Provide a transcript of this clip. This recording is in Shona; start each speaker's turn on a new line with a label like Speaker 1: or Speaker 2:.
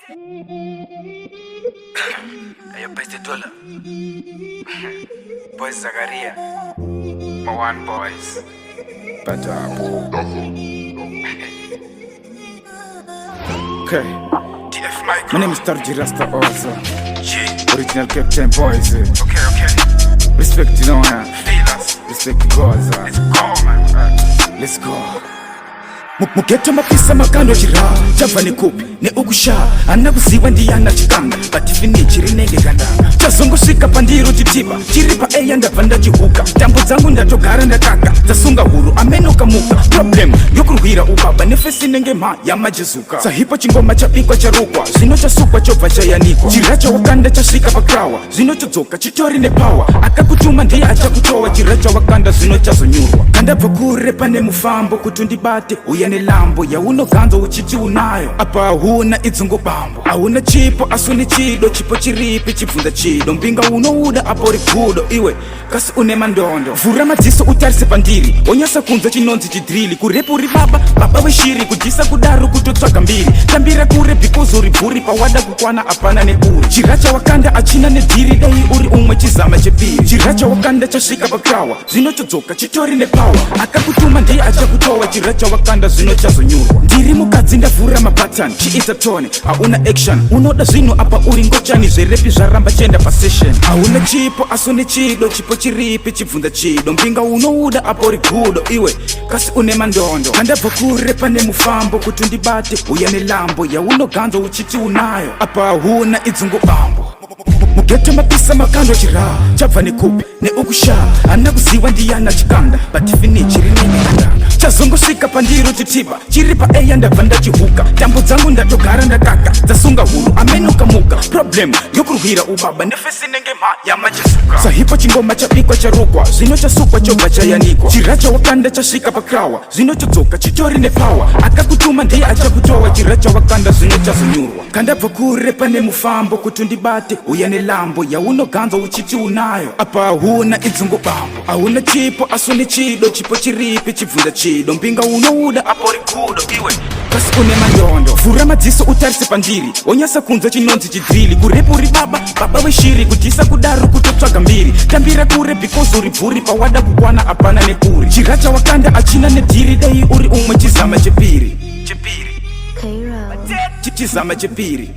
Speaker 1: Ayo Peste Dollar Boys Zakaria My One Boys Batapo Okay DF Micro. My name is Tarji Rasta also Original Captain Boys. Okay Respect you know Feel us. Respect the gods. Let's go man. Let's go. Mugeto mapisa makando jira Java ni kupi, ne ugusha Anaguziwa ndiyana chikanga Batifini chiri nege gandanga Chazongo shika pandiru jitiba Chiripa eya ndavanda jihuka Tambo zangu ndatogara ndataka Zasunga huru ameno kamuka Problem, yokuruhira ubaba Nefesi nenge ma ya majizuka Sahipa chingoma cha pikwa cha rukwa Zino cha sukwa chova cha yanikwa Chiracha wakanda cha shika pakrawa Zino cha zoka chichori ne power Akakutuma ndiya acha kutowa Chiracha wakanda zino cha zonyurwa Kanda pakure pane mufambo Kutundibate uyane lambo ya uno ganzo uchichi unayo Apa huna idzungo bambo Auna chipo asuni chido Chipo chiripi chipfunda chido Mpinga uno uda apori kudo Iwe kasi une mandondo Vura matiso utarise pandiri Onyasa kunza chinonzi chidrili Kurepu uri baba weshiri Kujisa kudaru kutotswaga mbiri Tambira kure because uri buri Pawada kukwana apana ne uri Chiracha wakanda achina ne diri Dai uri umwe chizama chepiri Chiracha wakanda chashika bakrawa Zino chodzoka chitori ne power Akakutuma ndiye acha kutowa Chiracha wakanda zino chazo nyurwa Ndiri mukadzi ndavura mapatani Chiita tone, auna action Unoda zino apa uri ngochani Zverepi zvaramba chenda pa session Auna chipo asune chido Chipo chiripi chipfunda chido Mpinga unouda apa uri gudo Iwe kasi une mandondo Kandabva kure pane mufambo Kutundibate uya nelambo Ya uno ganzo uchiti unayo Apa huna idzungo bambo Mugeto mapisa makando chira Chabva nekupi, ne ukusha Anaguziwa ndiyana chikanda Batifini chiri nene kandanga Chazongo shika pandiru chitiba Chiripa eya ndavanda chihuka Tambo zangu ndatogara ndataka Zasunga huru ameno kamuka Problem, yokuruhira ubaba Nefesi nenge ma ya majizuka Sahipa chingoma cha pikwa cha rukwa Zino cha sukwa chova cha yanikwa Chiracha wakanda cha shika pakrawa Zino cha zoka chichori ne power Akakutuma ndiye acha kutowa Chiracha wakanda zino cha zonyurwa Kandabva kure pane mufambo Kutundibate uyane lambo ya uno ganzo uchiti unayo Apa huna idzungo bambo Auna chipo asuni chido Chipo chiripi chipfunda chido Mpinga unouda apori kudo Iwe kasi une mandondo Vura madziso utarise pandiri Onyasa kunza chinonzi chidrili Kurepu uri baba weshiri Kujisa kudaru kutotswaga mbiri Tambira kure because uri buri Pawada kukwana apana nekuri Chiracha wakanda achina nediri Dai uri umwe chizama chepiri Chizama chepiri